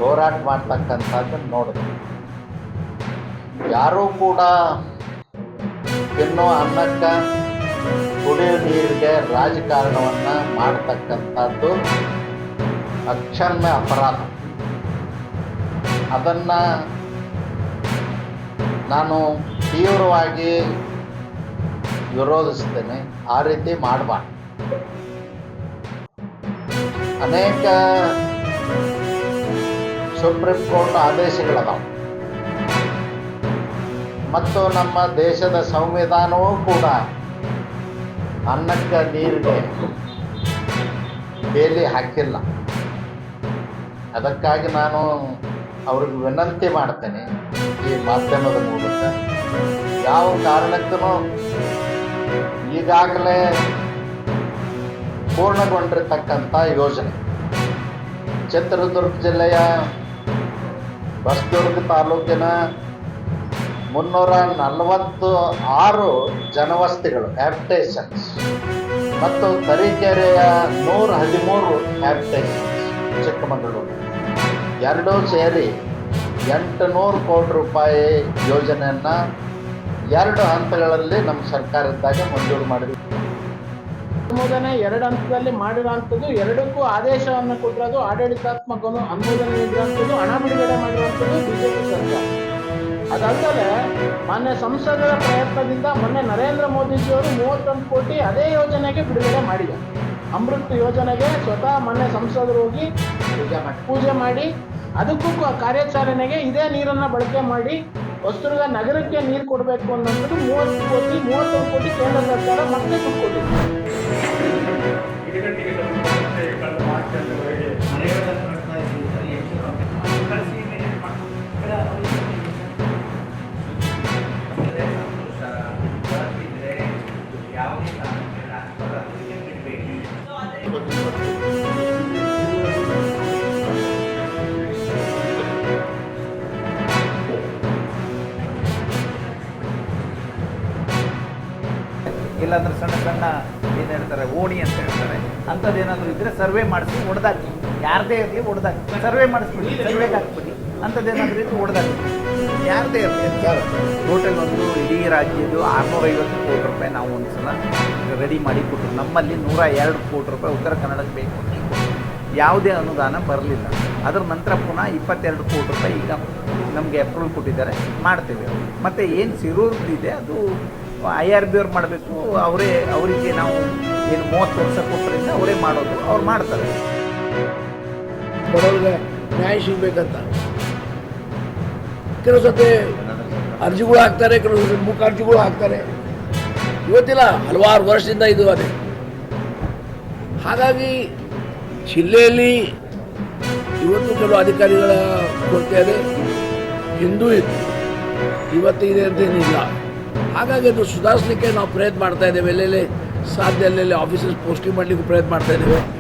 ಹೋರಾಟ ಮಾಡ್ತಕ್ಕಂಥದ್ದನ್ನು ನೋಡಿದೆ. ಯಾರೂ ಕೂಡ ತಿನ್ನೋ ಅನ್ನಕ್ಕೆ ಕುಡಿಯೋ ನೀರಿಗೆ ರಾಜಕಾರಣವನ್ನು ಮಾಡ್ತಕ್ಕಂಥದ್ದು ಅಕ್ಷಮ್ಯ ಅಪರಾಧ. ಅದನ್ನು ನಾನು ತೀವ್ರವಾಗಿ ವಿರೋಧಿಸ್ತೇನೆ. ಆ ರೀತಿ ಮಾಡಬಾರ್ದು. ಅನೇಕ ಸುಪ್ರೀಂ ಕೋರ್ಟ್ ಆದೇಶಗಳದಾವೆ ಮತ್ತು ನಮ್ಮ ದೇಶದ ಸಂವಿಧಾನವೂ ಕೂಡ ಅನ್ನಕ್ಕೆ ನೀರಿಗೆ ಬೇಲಿ ಹಾಕಿಲ್ಲ. ಅದಕ್ಕಾಗಿ ನಾನು ಅವ್ರಿಗೆ ವಿನಂತಿ ಮಾಡ್ತೇನೆ ಈ ಮಾಧ್ಯಮದ ಮೂಲಕ, ಯಾವ ಕಾರಣಕ್ಕೂ ಈಗಾಗಲೇ ಪೂರ್ಣಗೊಂಡಿರ್ತಕ್ಕಂಥ ಯೋಜನೆ ಚಿತ್ರದುರ್ಗ ಜಿಲ್ಲೆಯ ಹೊಸದುರ್ಗ ತಾಲೂಕಿನ 346 ಜನವಸತಿಗಳು ಹ್ಯಾಬಿಟೇಷನ್ಸ್ ಮತ್ತು ತರೀಕೆರೆಯ 113 ಹ್ಯಾಬಿಟೇಷನ್ಸ್ ಚಿಕ್ಕಮಗಳೂರು ಎರಡೂ ಸೇರಿ 800 ಕೋಟಿ ರೂಪಾಯಿ ಯೋಜನೆಯನ್ನು 2 ಹಂತಗಳಲ್ಲಿ ನಮ್ಮ ಸರ್ಕಾರದಾಗ ಮಂಜೂರು ಮಾಡಿದ್ವಿ. ಅನುಮೋದನೆ 2 ಹಂತದಲ್ಲಿ ಮಾಡಿರುವಂಥದ್ದು, 2ಕ್ಕೂ ಆದೇಶವನ್ನು ಕೊಟ್ಟಿರೋದು, ಆಡಳಿತಾತ್ಮಕ ಅನುಮೋದನೆ ನೀಡಿರುವಂಥದ್ದು, ಹಣ ಬಿಡುಗಡೆ ಮಾಡಿರುವಂಥದ್ದು ಬಿಜೆಪಿ ಸರ್ಕಾರ. ಅದಲ್ಲದೆ ಮೊನ್ನೆ ಸಂಸದರ ಪ್ರಯತ್ನದಿಂದ ಮೊನ್ನೆ ನರೇಂದ್ರ ಮೋದಿಜಿಯವರು 31 ಕೋಟಿ ಅದೇ ಯೋಜನೆಗೆ ಬಿಡುಗಡೆ ಮಾಡಿದ್ದಾರೆ. ಅಮೃತ್ ಯೋಜನೆಗೆ ಸ್ವತಃ ಮೊನ್ನೆ ಸಂಸದರು ಹೋಗಿ ಪೂಜೆ ಮಾಡಿ ಅದಕ್ಕೂ ಕಾರ್ಯಾಚರಣೆಗೆ ಇದೇ ನೀರನ್ನು ಬಳಕೆ ಮಾಡಿ ಹೊಸದುರ್ಗ ನಗರಕ್ಕೆ ನೀರು ಕೊಡಬೇಕು ಅನ್ನೋದು 31 ಕೋಟಿ ಕೇಂದ್ರ ಸರ್ಕಾರ ಮತ್ತೆ ದುಡ್ಡು ಕೊಟ್ಟಿದೆ. ಇಲ್ಲಾಂದ್ರೆ ಸಣ್ಣ ಸಣ್ಣ ಏನು ಹೇಳ್ತಾರೆ ಓಣಿ ಅಂತ ಹೇಳ್ತಾರೆ, ಅಂಥದ್ದೇನಾದರೂ ಇದ್ದರೆ ಸರ್ವೆ ಮಾಡಿಸಿ ಹೊಡೆದಾಕಿ, ಯಾರದೇ ಇರಲಿ ಹೊಡೆದಾಕಿ, ಸರ್ವೆ ಮಾಡಿಸ್ಬಿಡಿ, ಸರ್ವೆಗೆ ಹಾಕ್ಬಿಡಿ, ಅಂಥದ್ದೇನಾದರೂ ಇದ್ದು ಹೊಡೆದಾಕಿ, ಯಾರದೇ ಇರಲಿ. ಟೋಟಲ್ ಒಂದು ಇಡೀ ರಾಜ್ಯದ್ದು 650 ಕೋಟಿ ರೂಪಾಯಿ ನಾವು ಒಂದು ಸಲ ರೆಡಿ ಮಾಡಿ ಕೊಟ್ಟರು. ನಮ್ಮಲ್ಲಿ 102 ಕೋಟಿ ರೂಪಾಯಿ ಉತ್ತರ ಕನ್ನಡಕ್ಕೆ ಬೇಕು ಅಂತ ಕೊಟ್ಟರು. ಯಾವುದೇ ಅನುದಾನ ಬರಲಿಲ್ಲ. ಅದರ ನಂತರ ಪುನಃ 22 ಕೋಟಿ ರೂಪಾಯಿ ಈಗ ನಮಗೆ ಅಪ್ರೂವಲ್ ಕೊಟ್ಟಿದ್ದಾರೆ, ಮಾಡ್ತೇವೆ. ಮತ್ತು ಏನು ಸಿರೂರಿದೆ ಅದು IRB ಅವ್ರು ಮಾಡಬೇಕು. ಅವರಿಗೆ ನಾವು ಏನು 30 ವರ್ಷ ಕೊಟ್ಟರಿಂದ ಅವರೇ ಮಾಡೋದು, ಅವ್ರು ಮಾಡ್ತಾರೆ. ಬಡವರಿಗೆ ನ್ಯಾಯ ಸಿಗಬೇಕಂತ ಕೆಲವು ಸತಿ ಅರ್ಜಿಗಳು ಹಾಕ್ತಾರೆ, ಕೆಲವು ಸತಿ ಮುಖ ಅರ್ಜಿಗಳು ಹಾಕ್ತಾರೆ. ಇವತ್ತಿಲ್ಲ, ಹಲವಾರು ವರ್ಷದಿಂದ ಇದು ಅದೇ. ಹಾಗಾಗಿ ಜಿಲ್ಲೆಯಲ್ಲಿ ಇವತ್ತು ಕೆಲವು ಅಧಿಕಾರಿಗಳ ಕೊರತೆ ಇದೆ, ಹಿಂದೂ ಇತ್ತು, ಇವತ್ತು ಇದೆ ಅಂತೇನಿಲ್ಲ. ಹಾಗಾಗಿ ಅದು ಸುಧಾರಿಸಲಿಕ್ಕೆ ನಾವು ಪ್ರಯತ್ನ ಮಾಡ್ತಾ ಇದ್ದೇವೆ. ಎಲ್ಲೆಲ್ಲಿ ಸಾಧ್ಯ ಅಲ್ಲೆಲ್ಲಿ ಆಫೀಸಸ್ ಪೋಸ್ಟಿಂಗ್ ಮಾಡಲಿಕ್ಕೆ ಪ್ರಯತ್ನ ಮಾಡ್ತಾ ಇದ್ದೇವೆ.